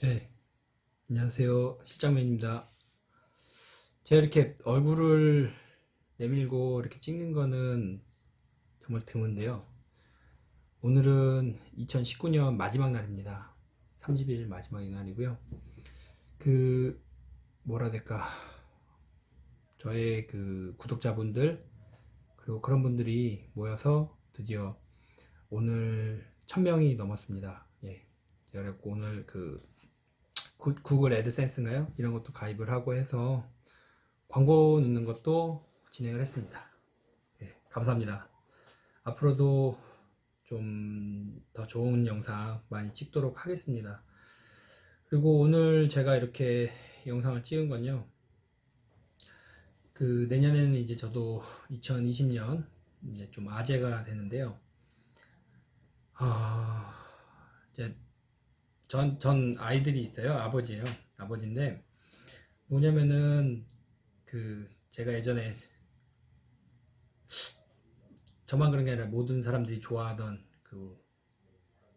네, 안녕하세요. 실장맨입니다. 제가 이렇게 얼굴을 내밀고 이렇게 찍는 거는 정말 드문데요. 오늘은 2019년 마지막 날입니다. 30일 마지막 날이고요. 그, 뭐라 해야 될까. 저의 그 구독자분들, 그리고 그런 분들이 모여서 드디어 오늘 1000명이 넘었습니다. 예. 제가 그래갖고 오늘 그 구글 애드센스인가요? 이런 것도 가입을 하고 해서 광고 넣는 것도 진행을 했습니다. 예, 감사합니다. 앞으로도 좀 더 좋은 영상 많이 찍도록 하겠습니다. 그리고 오늘 제가 이렇게 영상을 찍은 건요. 그 내년에는 이제 저도 2020년 이제 좀 아재가 되는데요. 이제 전 아이들이 있어요. 아버지예요. 아버지인데 뭐냐면은 그 제가 예전에 저만 그런 게 아니라 모든 사람들이 좋아하던 그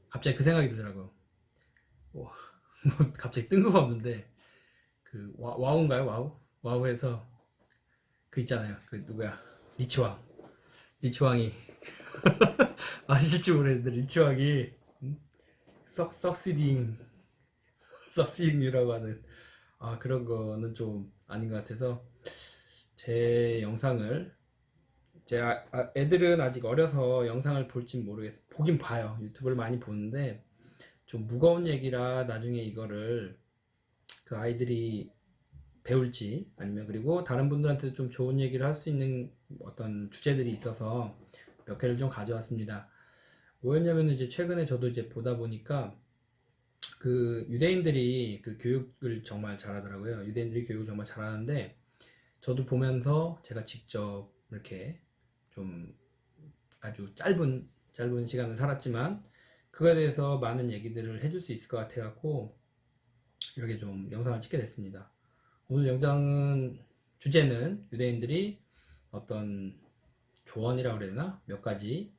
갑자기 그 생각이 들더라고요. 뭐, 갑자기 뜬금없는데 그 와우인가요? 와우? 와우에서 그 있잖아요. 그 누구야? 리치왕. 리치왕이 아실지 모르겠는데 리치왕이 석시딩 석시딩이라고 하는 그런 거는 좀 아닌 것 같아서 제 영상을 제 애들은 아직 어려서 영상을 볼진 모르겠어요. 보긴 봐요. 유튜브를 많이 보는데 좀 무거운 얘기라 나중에 이거를 그 아이들이 배울지 아니면 그리고 다른 분들한테도 좀 좋은 얘기를 할 수 있는 어떤 주제들이 있어서 몇 개를 좀 가져왔습니다. 뭐였냐면 이제 최근에 저도 이제 보다 보니까 그 유대인들이 그 교육을 정말 잘하더라고요. 유대인들이 교육을 정말 잘하는데 저도 보면서 제가 직접 이렇게 좀 아주 짧은 시간을 살았지만 그거에 대해서 많은 얘기들을 해줄 수 있을 것 같아 갖고 이렇게 좀 영상을 찍게 됐습니다. 오늘 영상은 주제는 유대인들이 어떤 조언이라고 그래야 되나? 몇 가지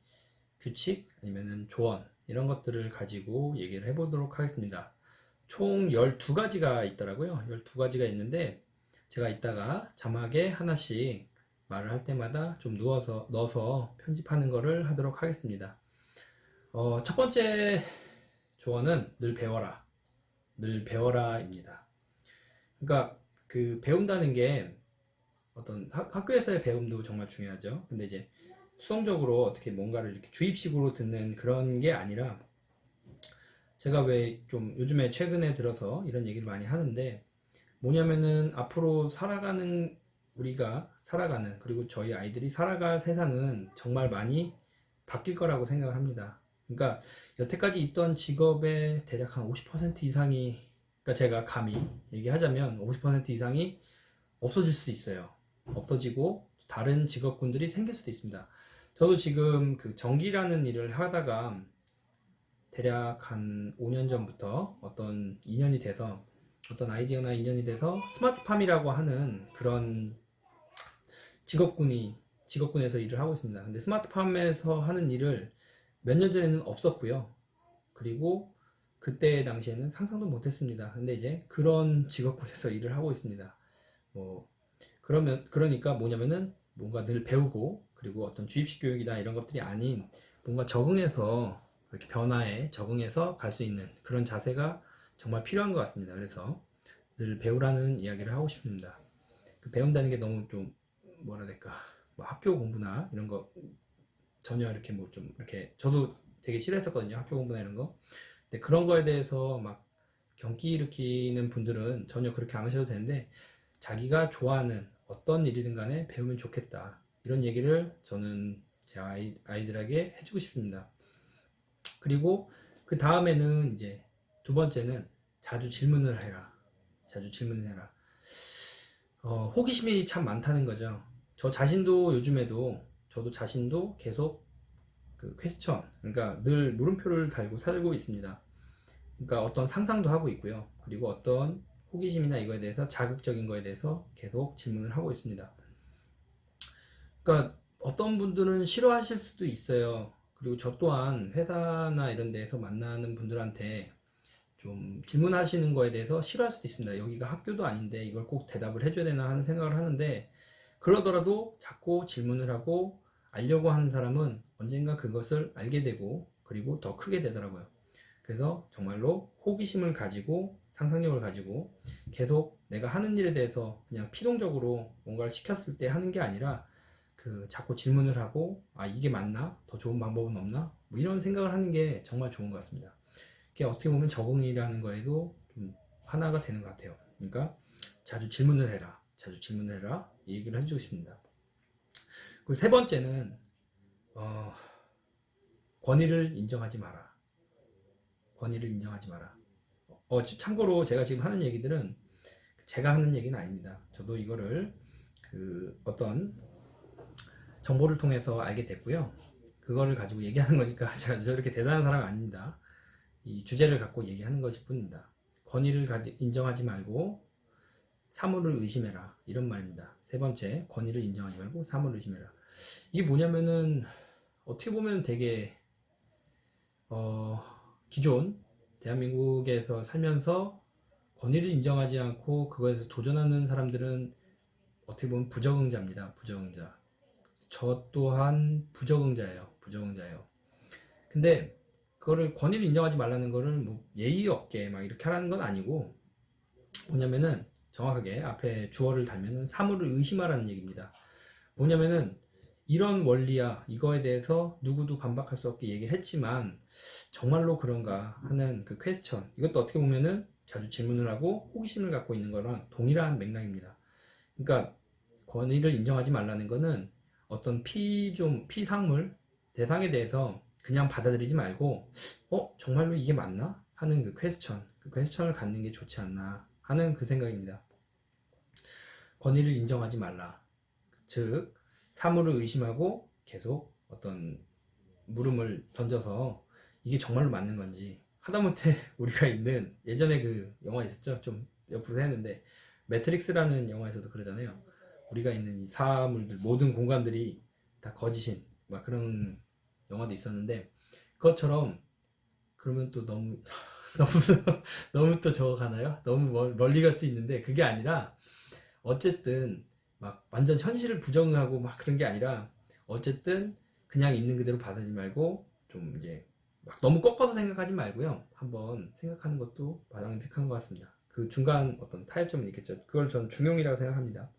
규칙 아니면은 조언 이런 것들을 가지고 얘기를 해보도록 하겠습니다. 총 12가지가 있더라고요. 12가지가 있는데 제가 이따가 자막에 하나씩 말을 할 때마다 좀 넣어서 편집하는 거를 하도록 하겠습니다. 첫 번째 조언은 늘 배워라. 늘 배워라입니다. 그러니까 그 배운다는 게 어떤 학교에서의 배움도 정말 중요하죠. 근데 이제 수성적으로 어떻게 뭔가를 이렇게 주입식으로 듣는 그런 게 아니라 제가 왜 좀 요즘에 최근에 들어서 이런 얘기를 많이 하는데 뭐냐면은 앞으로 살아가는 우리가 살아가는 그리고 저희 아이들이 살아갈 세상은 정말 많이 바뀔 거라고 생각을 합니다. 그러니까 여태까지 있던 직업의 대략 한 50% 이상이 그러니까 제가 감히 얘기하자면 50% 이상이 없어질 수도 있어요. 없어지고 다른 직업군들이 생길 수도 있습니다. 저도 지금 그 전기라는 일을 하다가 대략 한 5년 전부터 어떤 인연이 돼서 어떤 아이디어나 인연이 돼서 스마트팜이라고 하는 그런 직업군에서 일을 하고 있습니다. 근데 스마트팜에서 하는 일을 몇 년 전에는 없었고요. 그리고 그때 당시에는 상상도 못했습니다. 근데 이제 그런 직업군에서 일을 하고 있습니다. 뭐 그러니까 뭐냐면은 뭔가 늘 배우고 그리고 어떤 주입식 교육이나 이런 것들이 아닌 뭔가 적응해서 이렇게 변화에 적응해서 갈 수 있는 그런 자세가 정말 필요한 것 같습니다. 그래서 늘 배우라는 이야기를 하고 싶습니다. 그 배운다는 게 너무 좀 뭐라 해야 될까 뭐 학교 공부나 이런 거 전혀 이렇게 뭐 좀 이렇게 저도 되게 싫어했었거든요. 학교 공부나 이런 거. 근데 그런 거에 대해서 막 경기 일으키는 분들은 전혀 그렇게 안 하셔도 되는데 자기가 좋아하는 어떤 일이든 간에 배우면 좋겠다. 이런 얘기를 저는 제 아이들에게 해주고 싶습니다. 그리고 그 다음에는 이제 두 번째는 자주 질문을 해라. 자주 질문을 해라. 호기심이 참 많다는 거죠. 저 자신도 요즘에도 저도 자신도 계속 그 퀘스천, 그러니까 늘 물음표를 달고 살고 있습니다. 그러니까 어떤 상상도 하고 있고요. 그리고 어떤 호기심이나 이거에 대해서 자극적인 거에 대해서 계속 질문을 하고 있습니다. 그러니까 어떤 분들은 싫어하실 수도 있어요. 그리고 저 또한 회사나 이런 데에서 만나는 분들한테 좀 질문하시는 거에 대해서 싫어할 수도 있습니다. 여기가 학교도 아닌데 이걸 꼭 대답을 해줘야 되나 하는 생각을 하는데, 그러더라도 자꾸 질문을 하고 알려고 하는 사람은 언젠가 그것을 알게 되고 그리고 더 크게 되더라고요. 그래서 정말로 호기심을 가지고 상상력을 가지고 계속 내가 하는 일에 대해서 그냥 피동적으로 뭔가를 시켰을 때 하는 게 아니라, 자꾸 질문을 하고, 아 이게 맞나? 더 좋은 방법은 없나? 뭐 이런 생각을 하는 게 정말 좋은 것 같습니다. 그게 어떻게 보면 적응이라는 거에도 좀 하나가 되는 것 같아요. 그러니까 자주 질문을 해라, 자주 질문을 해라, 이 얘기를 해주고 싶습니다. 그리고 세 번째는 권위를 인정하지 마라. 권위를 인정하지 마라. 참고로 제가 지금 하는 얘기들은 제가 하는 얘기는 아닙니다. 저도 이거를 어떤 정보를 통해서 알게 됐고요. 그거를 가지고 얘기하는 거니까 제가 저렇게 대단한 사람은 아닙니다. 이 주제를 갖고 얘기하는 것일 뿐입니다. 권위를 인정하지 말고 사물을 의심해라, 이런 말입니다. 세 번째, 권위를 인정하지 말고 사물을 의심해라. 이게 뭐냐면은 어떻게 보면 되게 기존 대한민국에서 살면서 권위를 인정하지 않고 그거에서 도전하는 사람들은 어떻게 보면 부적응자입니다. 부적응자. 저 또한 부적응자예요. 부적응자예요. 근데 그거를 권위를 인정하지 말라는 거를 뭐 예의 없게 막 이렇게 하라는 건 아니고, 뭐냐면은 정확하게 앞에 주어를 달면은 사물을 의심하라는 얘기입니다. 뭐냐면은 이런 원리야, 이거에 대해서 누구도 반박할 수 없게 얘기를 했지만 정말로 그런가 하는 그 퀘스천, 이것도 어떻게 보면은 자주 질문을 하고 호기심을 갖고 있는 거랑 동일한 맥락입니다. 그러니까 권위를 인정하지 말라는 거는 어떤 피상물 대상에 대해서 그냥 받아들이지 말고, 정말로 이게 맞나 하는 그 퀘스천을 갖는 게 좋지 않나 하는 그 생각입니다. 권위를 인정하지 말라, 즉 사물을 의심하고 계속 어떤 물음을 던져서 이게 정말로 맞는 건지, 하다못해 우리가 있는 예전에 그 영화 있었죠, 좀 옆으로 했는데, 매트릭스라는 영화에서도 그러잖아요. 우리가 있는 이 사물들, 모든 공간들이 다 거짓인 막 그런 영화도 있었는데, 그것처럼 그러면 또 너무 너무 너무 또 저거 가나요? 너무 멀리 갈 수 있는데, 그게 아니라 어쨌든 막 완전 현실을 부정하고 막 그런 게 아니라, 어쨌든 그냥 있는 그대로 받아들이지 말고 좀 이제 막 너무 꺾어서 생각하지 말고요, 한번 생각하는 것도 바람직한 것 같습니다. 그 중간 어떤 타협점은 있겠죠. 그걸 전 중용이라고 생각합니다.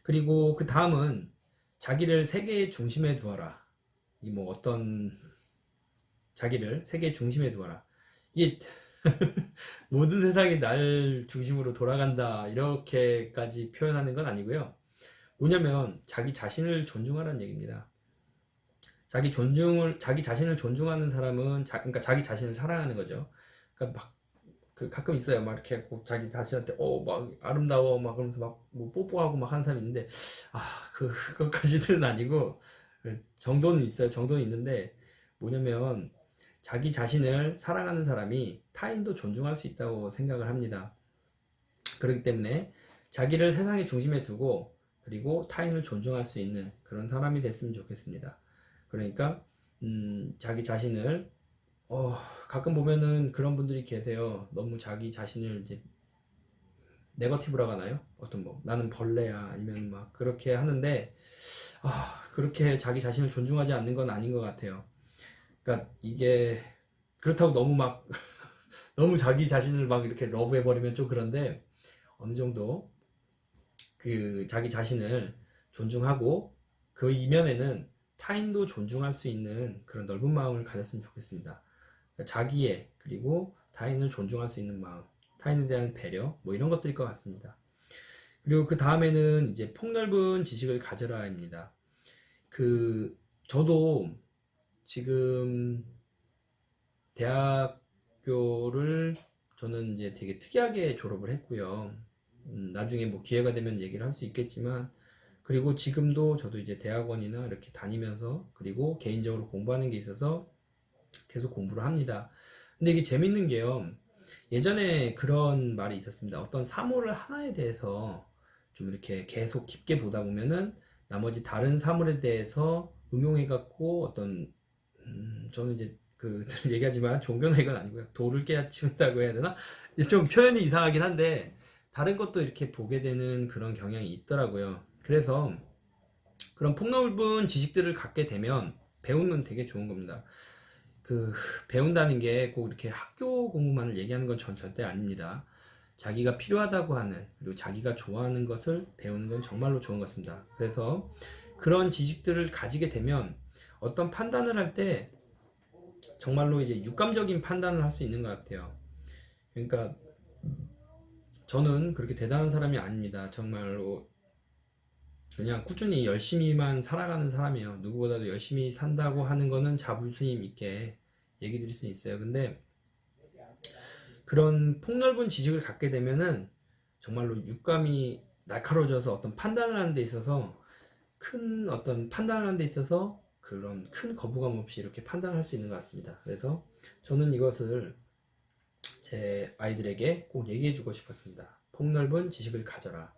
그리고 그 다음은 자기를 세계의 중심에 두어라. 이 뭐 어떤 자기를 세계의 중심에 두어라. 이게 모든 세상이 날 중심으로 돌아간다 이렇게까지 표현하는 건 아니고요. 뭐냐면 자기 자신을 존중하라는 얘기입니다. 자기 자신을 존중하는 사람은 그러니까 자기 자신을 사랑하는 거죠. 그러니까 막 가끔 있어요. 막 이렇게 자기 자신한테 막 아름다워 막 그러면서 막 뭐 뽀뽀하고 막 하는 사람이 있는데, 그것까지는 아니고, 정도는 있어요. 정도는 있는데, 뭐냐면 자기 자신을 사랑하는 사람이 타인도 존중할 수 있다고 생각을 합니다. 그렇기 때문에 자기를 세상의 중심에 두고 그리고 타인을 존중할 수 있는 그런 사람이 됐으면 좋겠습니다. 그러니까 자기 자신을, 가끔 보면은 그런 분들이 계세요. 너무 자기 자신을 이제 네거티브라고 하나요? 어떤 뭐 나는 벌레야 아니면 막 그렇게 하는데, 그렇게 자기 자신을 존중하지 않는 건 아닌 것 같아요. 그러니까 이게 그렇다고 너무 막 너무 자기 자신을 막 이렇게 러브해버리면 좀 그런데, 어느 정도 그 자기 자신을 존중하고 그 이면에는 타인도 존중할 수 있는 그런 넓은 마음을 가졌으면 좋겠습니다. 그러니까 자기의 그리고 타인을 존중할 수 있는 마음, 타인에 대한 배려, 뭐 이런 것들일 것 같습니다. 그리고 그 다음에는 이제 폭넓은 지식을 가져라입니다. 저도 지금 대학교를 저는 이제 되게 특이하게 졸업을 했고요. 나중에 뭐 기회가 되면 얘기를 할 수 있겠지만, 그리고 지금도 저도 이제 대학원이나 이렇게 다니면서 그리고 개인적으로 공부하는 게 있어서 계속 공부를 합니다. 근데 이게 재밌는 게요, 예전에 그런 말이 있었습니다. 어떤 사물을 하나에 대해서 좀 이렇게 계속 깊게 보다 보면은 나머지 다른 사물에 대해서 응용해 갖고 어떤 저는 이제 그 얘기하지만 종교는 이건 아니고요. 돌을 깨우친다고 해야 되나? 좀 표현이 이상하긴 한데 다른 것도 이렇게 보게 되는 그런 경향이 있더라고요. 그래서 그런 폭넓은 지식들을 갖게 되면 배우는 되게 좋은 겁니다. 그 배운다는 게 꼭 이렇게 학교 공부만을 얘기하는 건 전 절대 아닙니다. 자기가 필요하다고 하는 그리고 자기가 좋아하는 것을 배우는 건 정말로 좋은 것 같습니다. 그래서 그런 지식들을 가지게 되면 어떤 판단을 할 때 정말로 이제 육감적인 판단을 할 수 있는 것 같아요. 그러니까 저는 그렇게 대단한 사람이 아닙니다. 정말로 그냥 꾸준히 열심히만 살아가는 사람이에요. 누구보다도 열심히 산다고 하는 거는 자부심 있게 얘기 드릴 수 있어요. 근데 그런 폭넓은 지식을 갖게 되면은 정말로 육감이 날카로워져서 어떤 판단을 하는 데 있어서 큰 어떤 판단을 하는 데 있어서 그런 큰 거부감 없이 이렇게 판단할 수 있는 것 같습니다. 그래서 저는 이것을 제 아이들에게 꼭 얘기해 주고 싶었습니다. 폭넓은 지식을 가져라.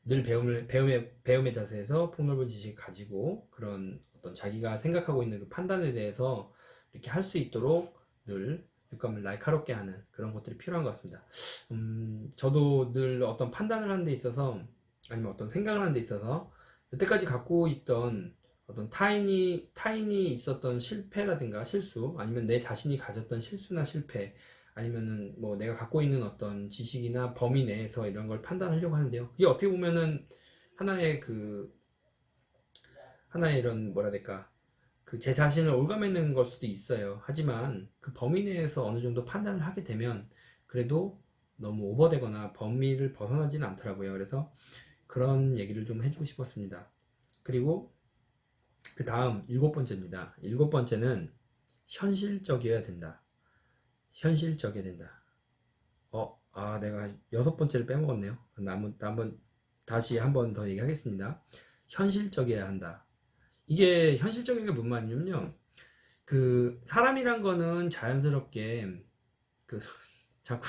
늘 배움의 자세에서 폭넓은 지식을 가지고 그런 어떤 자기가 생각하고 있는 그 판단에 대해서 이렇게 할 수 있도록 늘 육감을 날카롭게 하는 그런 것들이 필요한 것 같습니다. 저도 늘 어떤 판단을 하는 데 있어서 아니면 어떤 생각을 하는 데 있어서 여태까지 갖고 있던 어떤 타인이 있었던 실패라든가 실수 아니면 내 자신이 가졌던 실수나 실패 아니면은 뭐 내가 갖고 있는 어떤 지식이나 범위 내에서 이런 걸 판단하려고 하는데요. 그게 어떻게 보면은 하나의 하나의 이런 뭐라 해야 될까 그 제 자신을 올가매는 걸 수도 있어요. 하지만 그 범위 내에서 어느 정도 판단을 하게 되면 그래도 너무 오버되거나 범위를 벗어나지는 않더라고요. 그래서 그런 얘기를 좀 해주고 싶었습니다. 그리고 그 다음 일곱 번째입니다. 일곱 번째는 현실적이어야 된다. 현실적이어야 된다. 내가 여섯 번째를 빼먹었네요. 한번 다시 한 번 더 얘기하겠습니다. 현실적이어야 한다. 이게 현실적인 게 무슨 말이냐면요. 그 사람이란 거는 자연스럽게 그 자꾸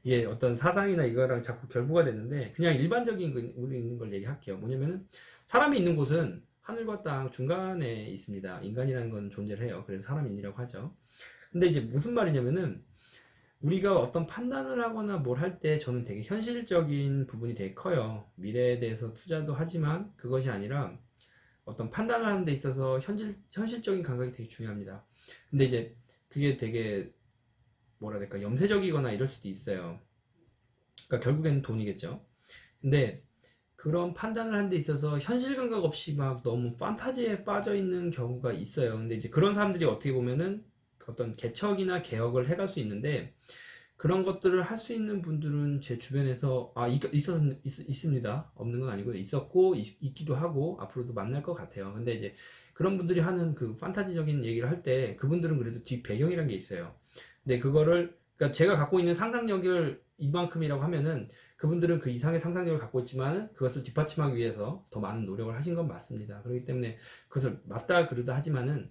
이게 어떤 사상이나 이거랑 자꾸 결부가 되는데 그냥 일반적인 우리 있는 걸 얘기할게요. 뭐냐면은 사람이 있는 곳은 하늘과 땅 중간에 있습니다. 인간이라는 건 존재를 해요. 그래서 사람인이라고 하죠. 근데 이제 무슨 말이냐면은 우리가 어떤 판단을 하거나 뭘 할 때 저는 되게 현실적인 부분이 되게 커요. 미래에 대해서 투자도 하지만 그것이 아니라 어떤 판단을 하는 데 있어서 현실적인 감각이 되게 중요합니다. 근데 이제 그게 되게 뭐라 해야 될까 염세적이거나 이럴 수도 있어요. 그러니까 결국에는 돈이겠죠. 근데 그런 판단을 하는 데 있어서 현실 감각 없이 막 너무 판타지에 빠져 있는 경우가 있어요. 근데 이제 그런 사람들이 어떻게 보면은 어떤 개척이나 개혁을 해갈 수 있는데 그런 것들을 할 수 있는 분들은 제 주변에서 있습니다. 없는 건 아니고 있었고 있기도 하고 앞으로도 만날 것 같아요. 근데 이제 그런 분들이 하는 그 판타지적인 얘기를 할 때 그분들은 그래도 뒷 배경이란 게 있어요. 근데 그거를 그러니까 제가 갖고 있는 상상력을 이만큼이라고 하면은 그분들은 그 이상의 상상력을 갖고 있지만 그것을 뒷받침하기 위해서 더 많은 노력을 하신 건 맞습니다. 그렇기 때문에 그것을 맞다 그러다 하지만은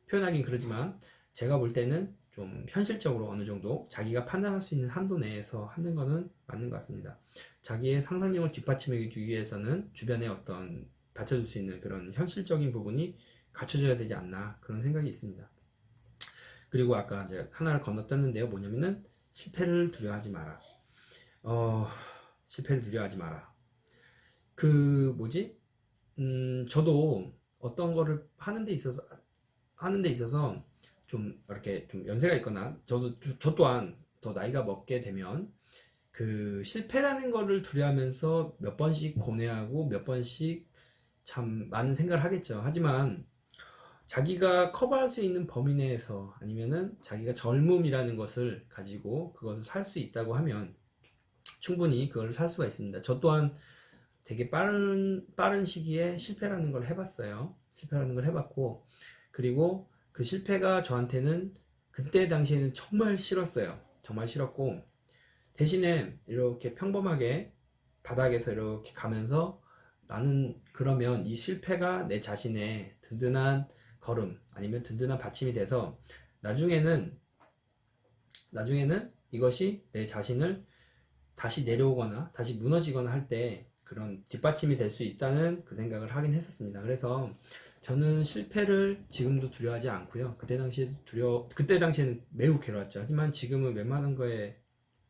표현하긴 그러지만 제가 볼 때는 좀 현실적으로 어느 정도 자기가 판단할 수 있는 한도 내에서 하는 거는 맞는 것 같습니다. 자기의 상상력을 뒷받침해 주기 위해서는 주변에 어떤 받쳐줄 수 있는 그런 현실적인 부분이 갖춰져야 되지 않나 그런 생각이 있습니다. 그리고 아까 이제 하나를 건너뛰었는데요. 뭐냐면은 실패를 두려워하지 마라. 실패를 두려워하지 마라. 그 뭐지? 저도 어떤 거를 하는 데 있어서 좀 이렇게 좀 연세가 있거나 저 또한 더 나이가 먹게 되면 그 실패라는 거를 두려워하면서 몇 번씩 고뇌하고 몇 번씩 참 많은 생각을 하겠죠. 하지만 자기가 커버할 수 있는 범위 내에서 아니면은 자기가 젊음이라는 것을 가지고 그것을 살 수 있다고 하면 충분히 그걸 살 수가 있습니다. 저 또한 되게 빠른 시기에 실패라는 걸 해봤어요. 실패라는 걸 해봤고, 그리고 그 실패가 저한테는 그때 당시에는 정말 싫었어요. 정말 싫었고, 대신에 이렇게 평범하게 바닥에서 이렇게 가면서 나는 그러면 이 실패가 내 자신의 든든한 걸음 아니면 든든한 받침이 돼서 나중에는 이것이 내 자신을 다시 내려오거나 다시 무너지거나 할 때 그런 뒷받침이 될 수 있다는 그 생각을 하긴 했었습니다. 그래서 저는 실패를 지금도 두려워하지 않고요. 그때 당시에는 매우 괴로웠죠. 하지만 지금은 웬만한 거에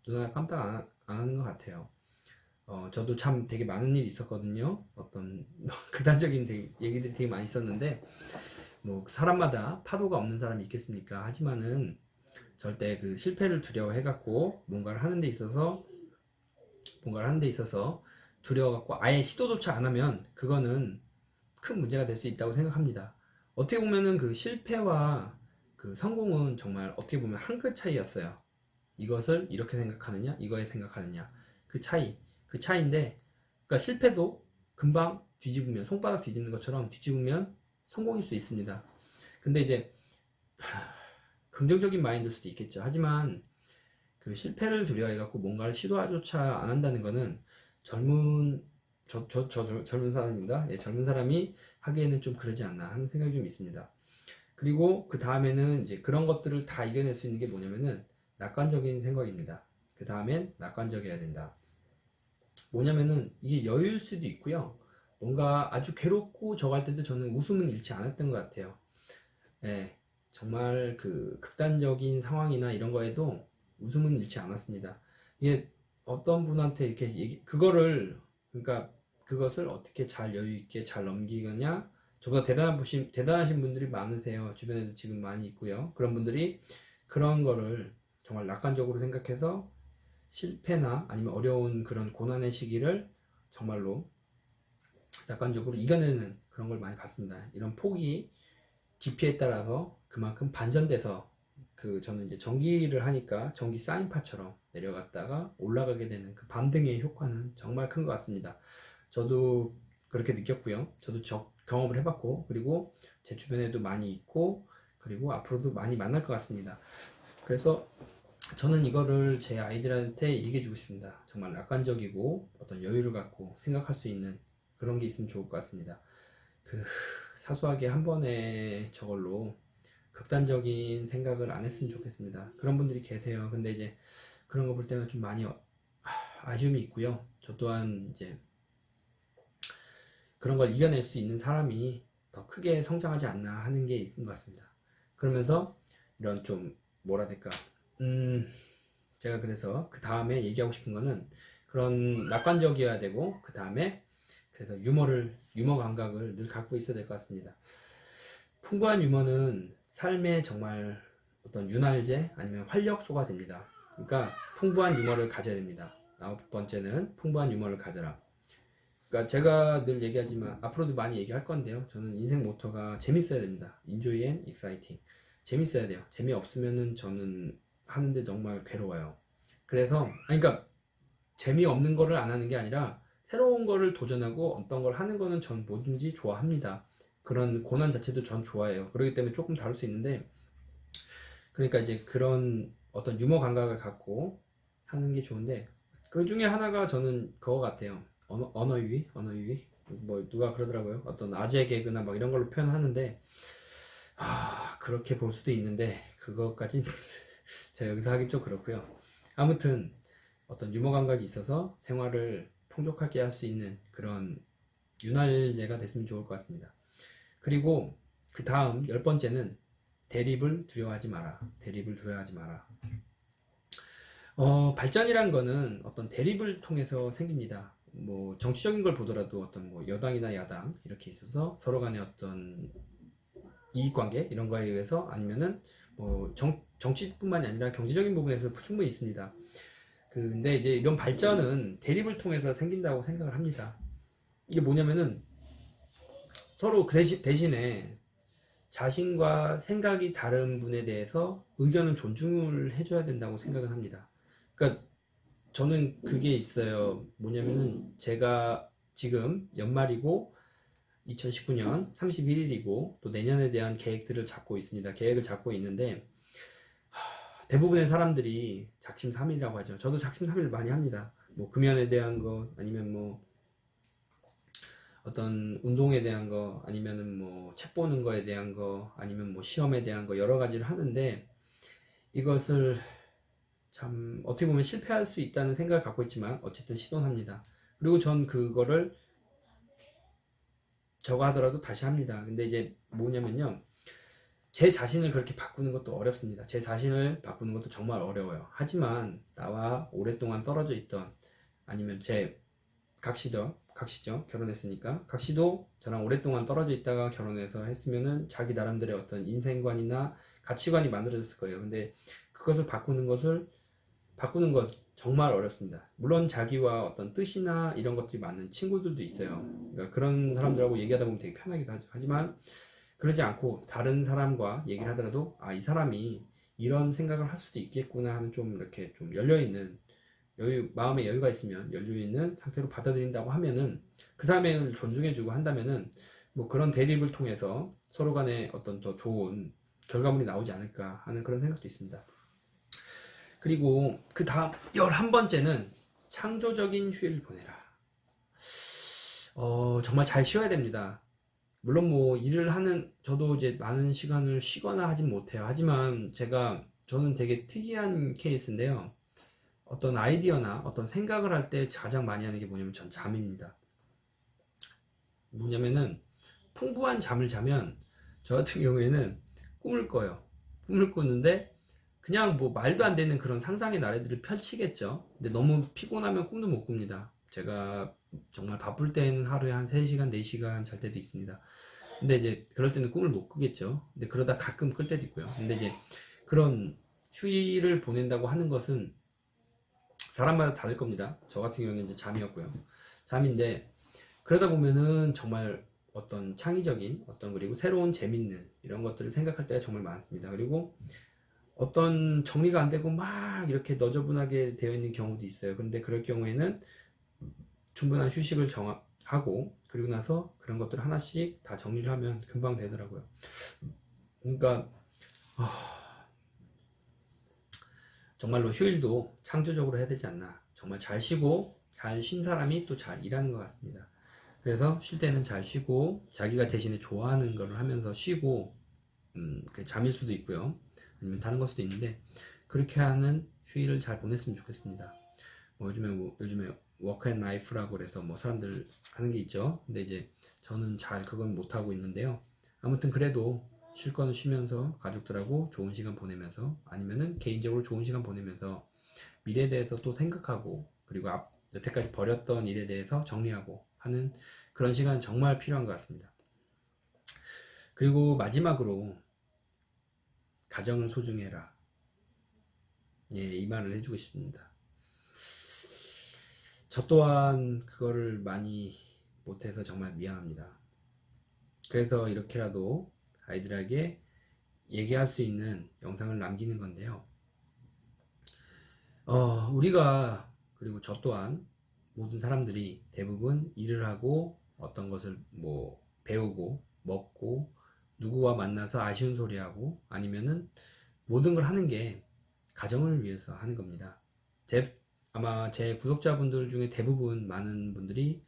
눈을 깜짝 안 하는 것 같아요. 저도 참 되게 많은 일이 있었거든요. 어떤 극단적인 얘기들이 되게 많이 있었는데, 뭐 사람마다 파도가 없는 사람이 있겠습니까? 하지만은 절대 그 실패를 두려워해갖고 뭔가를 하는 데 있어서 두려워갖고 아예 시도조차 안 하면 그거는 큰 문제가 될 수 있다고 생각합니다. 어떻게 보면은 그 실패와 그 성공은 정말 어떻게 보면 한 끗 차이였어요. 이것을 이렇게 생각하느냐, 이거에 생각하느냐. 그 차이인데, 그러니까 실패도 금방 뒤집으면, 손바닥 뒤집는 것처럼 뒤집으면 성공일 수 있습니다. 근데 이제, 긍정적인 마인드일 수도 있겠죠. 하지만, 그 실패를 두려워해갖고 뭔가를 시도조차 안 한다는 거는 젊은 사람입니다. 예, 젊은 사람이 하기에는 좀 그러지 않나 하는 생각이 좀 있습니다. 그리고 그 다음에는 이제 그런 것들을 다 이겨낼 수 있는 게 뭐냐면은 낙관적인 생각입니다. 그 다음엔 낙관적이어야 된다. 뭐냐면은 이게 여유일 수도 있고요. 뭔가 아주 괴롭고 저할 때도 저는 웃음은 잃지 않았던 것 같아요. 예, 정말 그 극단적인 상황이나 이런 거에도 웃음은 잃지 않았습니다. 이게 어떤 분한테 이렇게 그러니까 그것을 어떻게 잘 여유 있게 잘 넘기느냐. 저보다 대단하신 분들이 많으세요. 주변에도 지금 많이 있고요. 그런 분들이 그런 거를 정말 낙관적으로 생각해서 실패나 아니면 어려운 그런 고난의 시기를 정말로 낙관적으로 이겨내는 그런 걸 많이 봤습니다. 이런 폭이 깊이에 따라서 그만큼 반전돼서 저는 이제 전기를 하니까 전기 사인파처럼 내려갔다가 올라가게 되는 그 반등의 효과는 정말 큰 것 같습니다. 저도 그렇게 느꼈고요. 저도 경험을 해봤고, 그리고 제 주변에도 많이 있고, 그리고 앞으로도 많이 만날 것 같습니다. 그래서 저는 이거를 제 아이들한테 얘기해주고 싶습니다. 정말 낙관적이고 어떤 여유를 갖고 생각할 수 있는 그런 게 있으면 좋을 것 같습니다. 그 사소하게 한 번에 저걸로 극단적인 생각을 안 했으면 좋겠습니다. 그런 분들이 계세요. 근데 이제 그런 거 볼 때는 좀 많이 아쉬움이 있고요. 저 또한 이제 그런 걸 이겨낼 수 있는 사람이 더 크게 성장하지 않나 하는 게 있는 것 같습니다. 그러면서 이런 좀 뭐라 해야 될까, 제가 그래서 그 다음에 얘기하고 싶은 거는 그런 낙관적이어야 되고, 그 다음에 그래서 유머 감각을 늘 갖고 있어야 될 것 같습니다. 풍부한 유머는 삶의 정말 어떤 윤활제 아니면 활력소가 됩니다. 그러니까 풍부한 유머를 가져야 됩니다. 9번째는 풍부한 유머를 가져라. 그러니까 제가 늘 얘기하지만 앞으로도 많이 얘기할 건데요. 저는 인생 모토가 재밌어야 됩니다. Enjoy and exciting. 재밌어야 돼요. 재미없으면은 저는 하는데 정말 괴로워요. 그래서 그러니까 재미없는 거를 안 하는 게 아니라 새로운 거를 도전하고 어떤 걸 하는 거는 전 뭐든지 좋아합니다. 그런 고난 자체도 전 좋아해요. 그렇기 때문에 조금 다를 수 있는데, 그러니까 이제 그런 어떤 유머 감각을 갖고 하는 게 좋은데, 그 중에 하나가 저는 그거 같아요. 언어유희? 뭐 누가 그러더라고요. 어떤 아재 개그나 막 이런 걸로 표현하는데, 그렇게 볼 수도 있는데 그것까지 제가 여기서 하긴 좀 그렇고요. 아무튼 어떤 유머 감각이 있어서 생활을 풍족하게 할 수 있는 그런 윤활제가 됐으면 좋을 것 같습니다. 그리고 그 다음 10번째는 대립을 두려워하지 마라. 발전이란 거는 어떤 대립을 통해서 생깁니다. 뭐 정치적인 걸 보더라도 어떤 뭐 여당이나 야당 이렇게 있어서 서로 간의 어떤 이익관계 이런 거에 의해서, 아니면은 뭐 정치뿐만이 아니라 경제적인 부분에서 충분히 있습니다. 근데 이제 이런 발전은 대립을 통해서 생긴다고 생각을 합니다. 이게 뭐냐면은 서로 그 대신에 자신과 생각이 다른 분에 대해서 의견은 존중을 해줘야 된다고 생각을 합니다. 그러니까 저는 그게 있어요. 뭐냐면은 제가 지금 연말이고 2019년 31일이고 또 내년에 대한 계획을 잡고 있는데, 대부분의 사람들이 작심삼일이라고 하죠. 저도 작심삼일 많이 합니다. 뭐 금연에 대한 거, 아니면 뭐 어떤 운동에 대한 거, 아니면은 뭐 책 보는 거에 대한 거, 아니면 뭐 시험에 대한 거, 여러 가지를 하는데, 이것을 참 어떻게 보면 실패할 수 있다는 생각을 갖고 있지만 어쨌든 시도는 합니다. 그리고 전 그거를 저거 하더라도 다시 합니다. 근데 이제 뭐냐면요. 제 자신을 그렇게 바꾸는 것도 어렵습니다. 제 자신을 바꾸는 것도 정말 어려워요. 하지만 나와 오랫동안 떨어져 있던 아니면 제 각시죠. 결혼했으니까. 각시도 저랑 오랫동안 떨어져 있다가 결혼해서 했으면은 자기 나름대로의 어떤 인생관이나 가치관이 만들어졌을 거예요. 근데 그것을 바꾸는 것 정말 어렵습니다. 물론 자기와 어떤 뜻이나 이런 것들이 맞는 친구들도 있어요. 그러니까 그런 사람들하고 얘기하다 보면 되게 편하기도 하죠. 하지만 그러지 않고 다른 사람과 얘기를 하더라도 아, 이 사람이 이런 생각을 할 수도 있겠구나 하는 좀 이렇게 좀 열려있는 마음의 여유가 있으면 열려있는 상태로 받아들인다고 하면은 그 사람을 존중해주고 한다면은 뭐 그런 대립을 통해서 서로 간에 어떤 더 좋은 결과물이 나오지 않을까 하는 그런 생각도 있습니다. 그리고 그 다음 11번째는 창조적인 휴일을 보내라. 정말 잘 쉬어야 됩니다. 물론 뭐 일을 하는 저도 이제 많은 시간을 쉬거나 하진 못해요. 하지만 저는 되게 특이한 케이스인데요. 어떤 아이디어나 어떤 생각을 할 때 가장 많이 하는 게 뭐냐면 전 잠입니다. 뭐냐면은 풍부한 잠을 자면 저 같은 경우에는 꿈을 꿔요. 꿈을 꾸는데 그냥 뭐 말도 안 되는 그런 상상의 나래들을 펼치겠죠. 근데 너무 피곤하면 꿈도 못 꿉니다. 제가 정말 바쁠 때는 하루에 한 3시간, 4시간 잘 때도 있습니다. 근데 이제 그럴 때는 꿈을 못 꾸겠죠. 근데 그러다 가끔 끌 때도 있고요. 근데 이제 그런 휴일을 보낸다고 하는 것은 사람마다 다를 겁니다. 저 같은 경우는 이제 잠이었고요. 잠인데 그러다 보면은 정말 어떤 창의적인 그리고 새로운 재밌는 이런 것들을 생각할 때가 정말 많습니다. 그리고 어떤 정리가 안 되고 막 이렇게 너저분하게 되어 있는 경우도 있어요. 그런데 그럴 경우에는 충분한 휴식을 하고 그리고 나서 그런 것들을 하나씩 다 정리를 하면 금방 되더라고요. 그러니까 정말로 휴일도 창조적으로 해야 되지 않나. 정말 잘 쉬고 잘 쉰 사람이 또 잘 일하는 것 같습니다. 그래서 쉴 때는 잘 쉬고 자기가 대신에 좋아하는 걸 하면서 쉬고 잠일 수도 있고요. 아니면 다른 걸 수도 있는데 그렇게 하는 휴일을 잘 보냈으면 좋겠습니다. 요즘에 워크 앤 라이프라고 그래서 뭐 사람들 하는 게 있죠. 근데 이제 저는 잘 그건 못 하고 있는데요. 아무튼 그래도 쉴 거는 쉬면서 가족들하고 좋은 시간 보내면서 아니면은 개인적으로 좋은 시간 보내면서 미래에 대해서 또 생각하고 그리고 여태까지 버렸던 일에 대해서 정리하고 하는 그런 시간은 정말 필요한 것 같습니다. 그리고 마지막으로 가정을 소중해라. 예, 이 말을 해주고 싶습니다. 저 또한 그거를 많이 못해서 정말 미안합니다. 그래서 이렇게라도 아이들에게 얘기할 수 있는 영상을 남기는 건데요. 우리가 그리고 저 또한 모든 사람들이 대부분 일을 하고 어떤 것을 뭐 배우고 먹고 누구와 만나서 아쉬운 소리 하고 아니면은 모든 걸 하는 게 가정을 위해서 하는 겁니다. 아마 제 구독자분들 중에 대부분 많은 분들이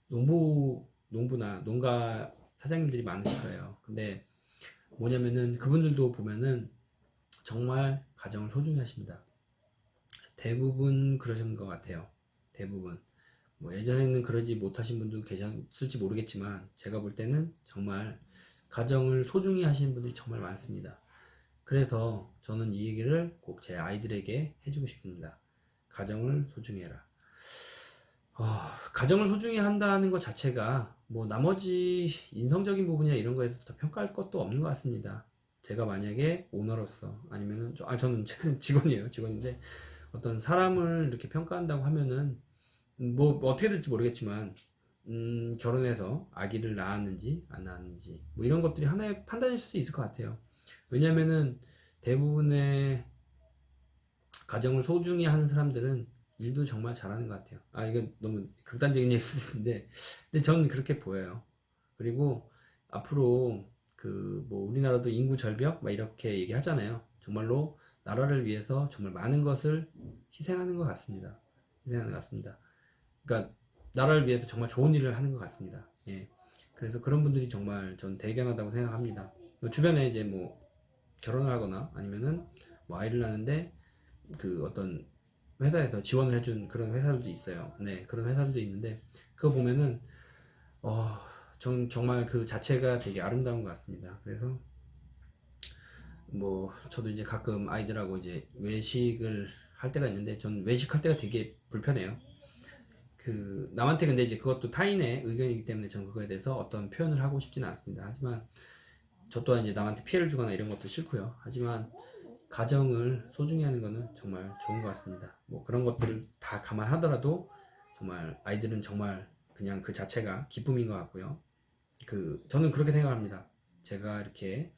농부나 농가 사장님들이 많으실 거예요. 근데 뭐냐면은 그분들도 보면은 정말 가정을 소중히 하십니다. 대부분 그러신 것 같아요. 대부분. 뭐 예전에는 그러지 못하신 분도 계셨을지 모르겠지만 제가 볼 때는 정말 가정을 소중히 하시는 분들이 정말 많습니다. 그래서 저는 이 얘기를 꼭 제 아이들에게 해주고 싶습니다. 가정을 소중히 해라. 가정을 소중히 한다는 것 자체가 뭐 나머지 인성적인 부분이나 이런 거에서 더 평가할 것도 없는 것 같습니다. 제가 만약에 오너로서 아니면은 저는 직원이에요. 직원인데 어떤 사람을 이렇게 평가한다고 하면은 뭐 어떻게 될지 모르겠지만 결혼해서 아기를 낳았는지 안 낳았는지 뭐 이런 것들이 하나의 판단일 수도 있을 것 같아요. 왜냐면은 대부분의 가정을 소중히 하는 사람들은 일도 정말 잘하는 것 같아요. 이건 너무 극단적인 얘기인데 근데 저는 그렇게 보여요. 그리고 앞으로 뭐 우리나라도 인구 절벽 막 이렇게 얘기하잖아요. 정말로 나라를 위해서 정말 많은 것을 희생하는 것 같습니다. 그러니까 나라를 위해서 정말 좋은 일을 하는 것 같습니다. 예. 그래서 그런 분들이 정말 전 대견하다고 생각합니다. 주변에 이제 뭐 결혼을 하거나 아니면은 뭐 아이를 낳는데 그 어떤 회사에서 지원을 해준 그런 회사들도 있어요. 네, 그런 회사들도 있는데 그거 보면은 전 정말 그 자체가 되게 아름다운 것 같습니다. 그래서 뭐 저도 이제 가끔 아이들하고 이제 외식을 할 때가 있는데 전 외식할 때가 되게 불편해요. 그 남한테 근데 이제 그것도 타인의 의견이기 때문에 전 그거에 대해서 어떤 표현을 하고 싶지는 않습니다. 하지만 저 또한 이제 남한테 피해를 주거나 이런 것도 싫고요. 하지만 가정을 소중히 하는 거는 정말 좋은 것 같습니다. 뭐 그런 것들을 다 감안하더라도 정말 아이들은 정말 그냥 그 자체가 기쁨인 것 같고요. 그 저는 그렇게 생각합니다. 제가 이렇게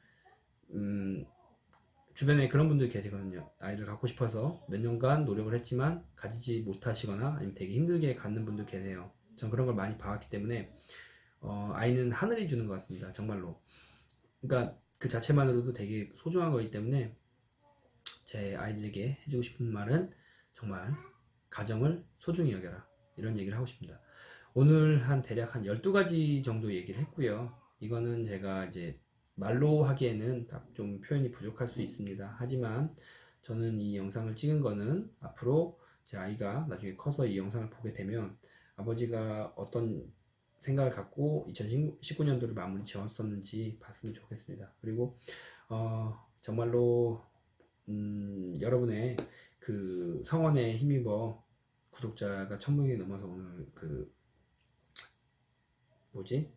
주변에 그런 분들이 계시거든요. 아이를 갖고 싶어서 몇 년간 노력을 했지만 가지지 못하시거나 아니면 되게 힘들게 갖는 분들 계세요. 전 그런 걸 많이 봐왔기 때문에 아이는 하늘이 주는 것 같습니다. 정말로. 그러니까 그 자체만으로도 되게 소중한 거기 때문에 제 아이들에게 해주고 싶은 말은 정말 가정을 소중히 여겨라. 이런 얘기를 하고 싶습니다. 오늘 한 대략 한 12가지 정도 얘기를 했고요. 이거는 제가 이제 말로 하기에는 좀 표현이 부족할 수 있습니다. 하지만 저는 이 영상을 찍은 거는 앞으로 제 아이가 나중에 커서 이 영상을 보게 되면 아버지가 어떤 생각을 갖고 2019년도를 마무리 지었었는지 봤으면 좋겠습니다. 그리고 정말로 여러분의 그 성원에 힘입어 구독자가 1000명이 넘어서 오늘 그 뭐지?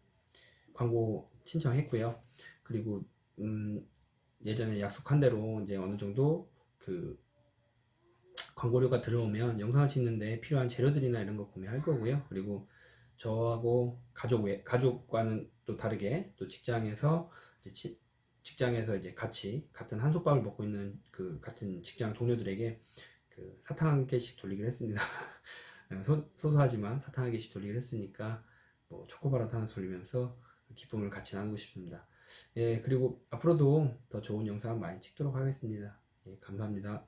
광고 신청했고요. 그리고 예전에 약속한 대로 이제 어느 정도 그 광고료가 들어오면 영상을 찍는데 필요한 재료들이나 이런 거 구매할 거고요. 그리고 저하고 가족과는 또 다르게 또 직장에서 직장에서 이제 같이 같은 한솥밥을 먹고 있는 그 같은 직장 동료들에게 그 사탕 한 개씩 돌리기로 했습니다. 소소하지만 사탕 한 개씩 돌리기로 했으니까 뭐 초코바라도 하나 돌리면서 그 기쁨을 같이 나누고 싶습니다. 예, 그리고 앞으로도 더 좋은 영상 많이 찍도록 하겠습니다. 예, 감사합니다.